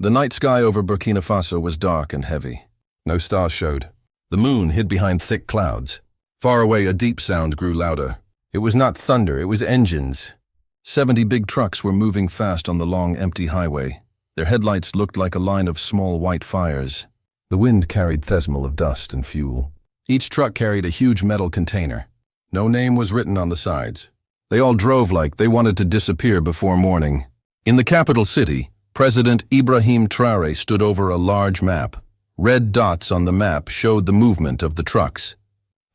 The night sky over Burkina Faso was dark and heavy. No stars showed. The moon hid behind thick clouds. Far away, a deep sound grew louder. It was not thunder, it was engines. 70 big trucks were moving fast on the long, empty highway. Their headlights looked like a line of small white fires. The wind carried thesmal of dust and fuel. Each truck carried a huge metal container. No name was written on the sides. They all drove like they wanted to disappear before morning. In the capital city, President Ibrahim Traoré stood over a large map. Red dots on the map showed the movement of the trucks.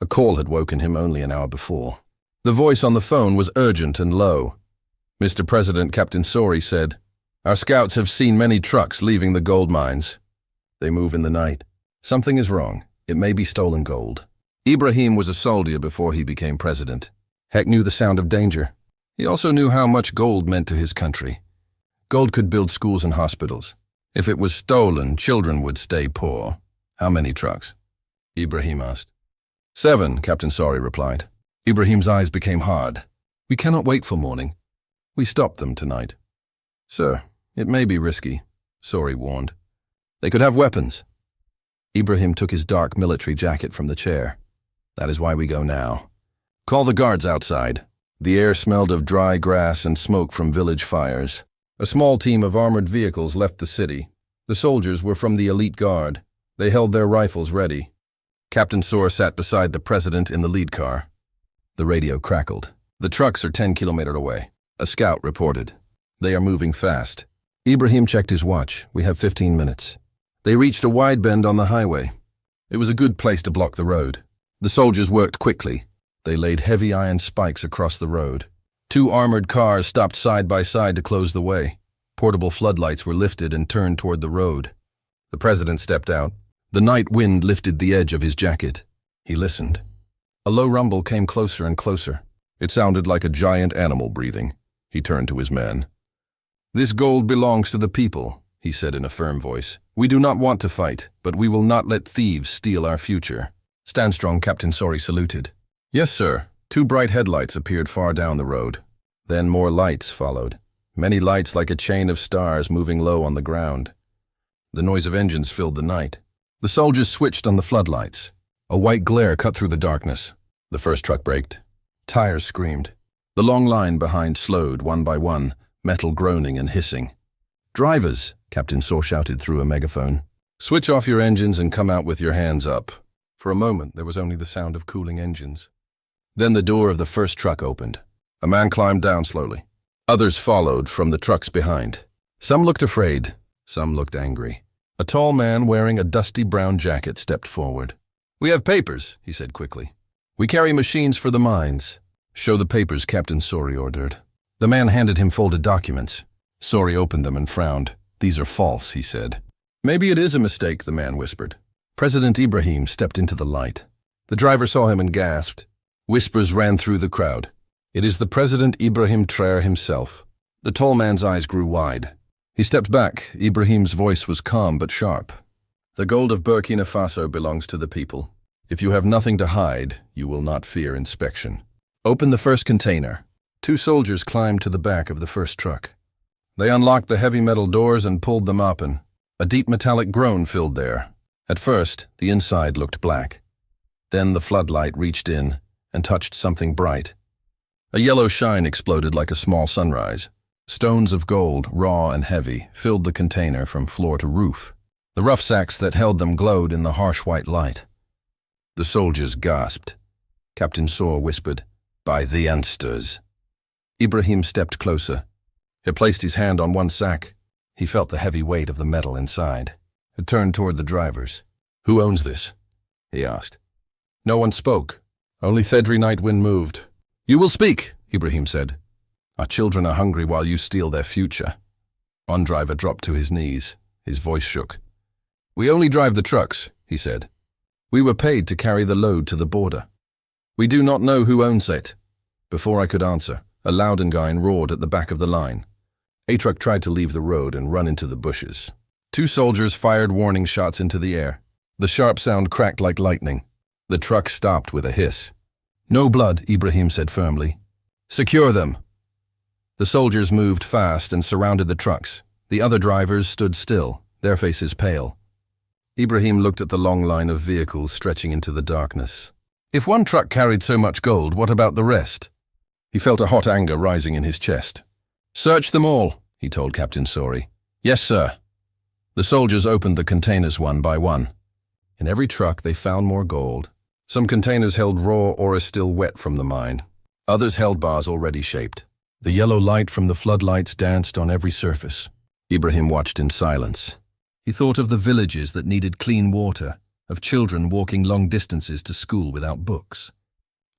A call had woken him only an hour before. The voice on the phone was urgent and low. Mr. President, Captain Traoré said, "Our scouts have seen many trucks leaving the gold mines. They move in the night. Something is wrong. It may be stolen gold." Ibrahim was a soldier before he became president. Heck knew the sound of danger. He also knew how much gold meant to his country. Gold could build schools and hospitals. If it was stolen, children would stay poor. "How many trucks?" Ibrahim asked. 7, Captain Traoré replied. Ibrahim's eyes became hard. "We cannot wait for morning. We stopped them tonight." "Sir, it may be risky," Traoré warned. "They could have weapons." Ibrahim took his dark military jacket from the chair. "That is why we go now. Call the guards outside." The air smelled of dry grass and smoke from village fires. A small team of armored vehicles left the city. The soldiers were from the elite guard. They held their rifles ready. Captain Traoré sat beside the president in the lead car. The radio crackled. "The trucks are 10 kilometers away." A scout reported. "They are moving fast." Ibrahim checked his watch. "We have 15 minutes. They reached a wide bend on the highway. It was a good place to block the road. The soldiers worked quickly. They laid heavy iron spikes across the road. 2 armored cars stopped side by side to close the way. Portable floodlights were lifted and turned toward the road. The president stepped out. The night wind lifted the edge of his jacket. He listened. A low rumble came closer and closer. It sounded like a giant animal breathing. He turned to his men. "This gold belongs to the people," he said in a firm voice. "We do not want to fight, but we will not let thieves steal our future." "Stand strong," Captain Traoré saluted. "Yes, sir." 2 bright headlights appeared far down the road. Then more lights followed. Many lights like a chain of stars moving low on the ground. The noise of engines filled the night. The soldiers switched on the floodlights. A white glare cut through the darkness. The first truck braked. Tires screamed. The long line behind slowed one by one, metal groaning and hissing. "Drivers," Captain Traoré shouted through a megaphone. "Switch off your engines and come out with your hands up." For a moment, there was only the sound of cooling engines. Then the door of the first truck opened. A man climbed down slowly. Others followed from the trucks behind. Some looked afraid, some looked angry. A tall man wearing a dusty brown jacket stepped forward. "We have papers," he said quickly. "We carry machines for the mines." "Show the papers," Captain Traoré ordered. The man handed him folded documents. Traoré opened them and frowned. "These are false," he said. "Maybe it is a mistake," the man whispered. President Ibrahim stepped into the light. The driver saw him and gasped. Whispers ran through the crowd. "It is the President Ibrahim Traoré himself." The tall man's eyes grew wide. He stepped back. Ibrahim's voice was calm but sharp. "The gold of Burkina Faso belongs to the people. If you have nothing to hide, you will not fear inspection. Open the first container." 2 soldiers climbed to the back of the first truck. They unlocked the heavy metal doors and pulled them open. A deep metallic groan filled the air. At first, the inside looked black. Then the floodlight reached in and touched something bright. A yellow shine exploded like a small sunrise. Stones of gold, raw and heavy, filled the container from floor to roof. The rough sacks that held them glowed in the harsh white light. The soldiers gasped. Captain Traoré whispered, "By the ancestors." Ibrahim stepped closer. He placed his hand on one sack. He felt the heavy weight of the metal inside. He turned toward the drivers. "Who owns this?" he asked. No one spoke. Only Thedry night wind moved. "You will speak," Ibrahim said. "Our children are hungry while you steal their future." One driver dropped to his knees. His voice shook. "We only drive the trucks," he said. "We were paid to carry the load to the border. We do not know who owns it." Before I could answer, a Loudengein roared at the back of the line. A truck tried to leave the road and run into the bushes. 2 soldiers fired warning shots into the air. The sharp sound cracked like lightning. The truck stopped with a hiss. "No blood," Ibrahim said firmly. "Secure them." The soldiers moved fast and surrounded the trucks. The other drivers stood still, their faces pale. Ibrahim looked at the long line of vehicles stretching into the darkness. If one truck carried so much gold, what about the rest? He felt a hot anger rising in his chest. "Search them all," he told Captain Traoré. "Yes, sir." The soldiers opened the containers one by one. In every truck they found more gold. Some containers held raw ore still wet from the mine. Others held bars already shaped. The yellow light from the floodlights danced on every surface. Ibrahim watched in silence. He thought of the villages that needed clean water, of children walking long distances to school without books.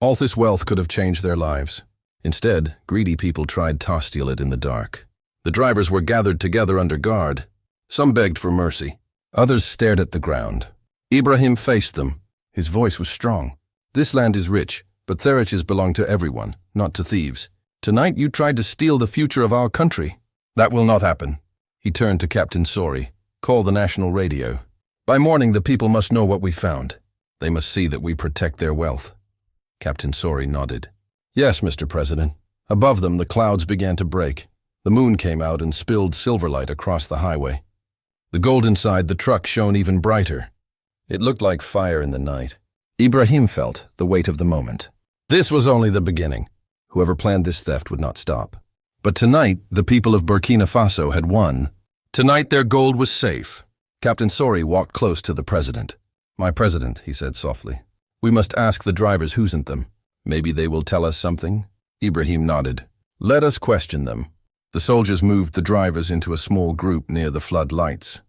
All this wealth could have changed their lives. Instead, greedy people tried to steal it in the dark. The drivers were gathered together under guard. Some begged for mercy. Others stared at the ground. Ibrahim faced them. His voice was strong. "This land is rich, but their riches belong to everyone, not to thieves. Tonight you tried to steal the future of our country. That will not happen." He turned to Captain Traoré. "Call the national radio. By morning the people must know what we found. They must see that we protect their wealth." Captain Traoré nodded. "Yes, Mr. President." Above them the clouds began to break. The moon came out and spilled silver light across the highway. The gold inside the truck shone even brighter. It looked like fire in the night. Ibrahim felt the weight of the moment. This was only the beginning. Whoever planned this theft would not stop. But tonight, the people of Burkina Faso had won. Tonight, their gold was safe. Captain Traoré walked close to the president. "My president," he said softly, "we must ask the drivers who sent them. Maybe they will tell us something." Ibrahim nodded. "Let us question them." The soldiers moved the drivers into a small group near the floodlights.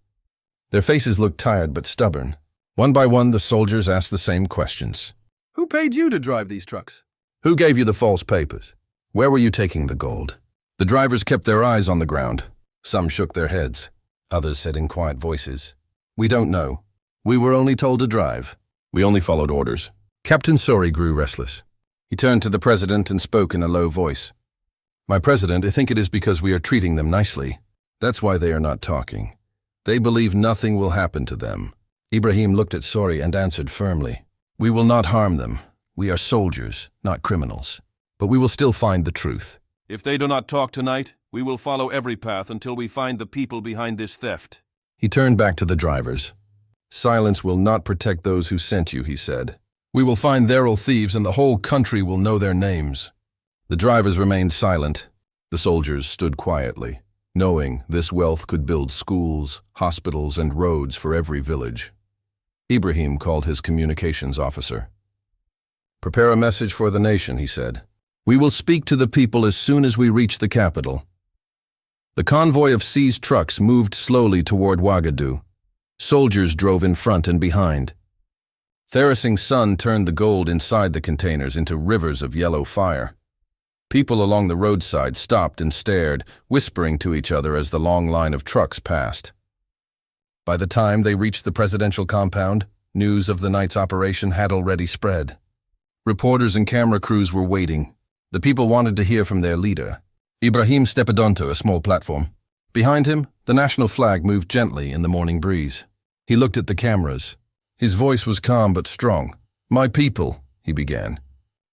Their faces looked tired but stubborn. One by one, the soldiers asked the same questions. "Who paid you to drive these trucks? Who gave you the false papers? Where were you taking the gold?" The drivers kept their eyes on the ground. Some shook their heads. Others said in quiet voices, "We don't know. We were only told to drive. We only followed orders." Captain Traoré grew restless. He turned to the president and spoke in a low voice. "My president, I think it is because we are treating them nicely. That's why they are not talking. They believe nothing will happen to them." Ibrahim looked at Traoré and answered firmly, "We will not harm them. We are soldiers, not criminals. But we will still find the truth. If they do not talk tonight, we will follow every path until we find the people behind this theft." He turned back to the drivers. "Silence will not protect those who sent you," he said. "We will find their real thieves and the whole country will know their names." The drivers remained silent. The soldiers stood quietly, knowing this wealth could build schools, hospitals, and roads for every village. Ibrahim called his communications officer. "Prepare a message for the nation," he said. "We will speak to the people as soon as we reach the capital." The convoy of seized trucks moved slowly toward Ouagadougou. Soldiers drove in front and behind. The harassing sun turned the gold inside the containers into rivers of yellow fire. People along the roadside stopped and stared, whispering to each other as the long line of trucks passed. By the time they reached the presidential compound, news of the night's operation had already spread. Reporters and camera crews were waiting. The people wanted to hear from their leader. Ibrahim stepped onto a small platform. Behind him, the national flag moved gently in the morning breeze. He looked at the cameras. His voice was calm but strong. "My people," he began.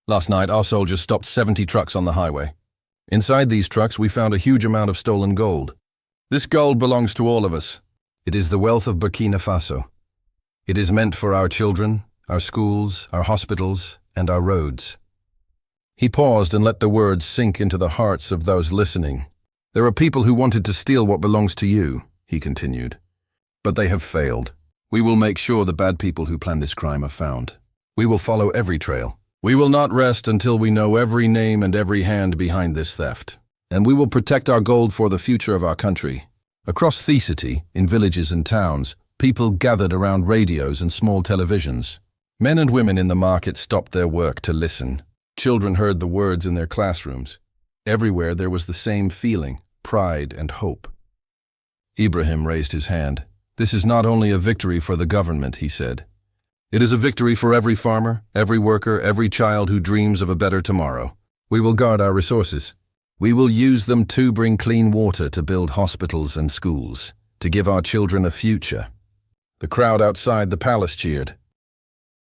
"Last night, our soldiers stopped 70 trucks on the highway. Inside these trucks, we found a huge amount of stolen gold. This gold belongs to all of us. It is the wealth of Burkina Faso. It is meant for our children, our schools, our hospitals, and our roads." He paused and let the words sink into the hearts of those listening. "There are people who wanted to steal what belongs to you," he continued. "But they have failed. We will make sure the bad people who planned this crime are found. We will follow every trail. We will not rest until we know every name and every hand behind this theft. And we will protect our gold for the future of our country." Across the city, in villages and towns, people gathered around radios and small televisions. Men and women in the market stopped their work to listen. Children heard the words in their classrooms. Everywhere there was the same feeling, pride and hope. Ibrahim raised his hand. "This is not only a victory for the government," he said. "It is a victory for every farmer, every worker, every child who dreams of a better tomorrow. We will guard our resources. We will use them to bring clean water, to build hospitals and schools, to give our children a future." The crowd outside the palace cheered.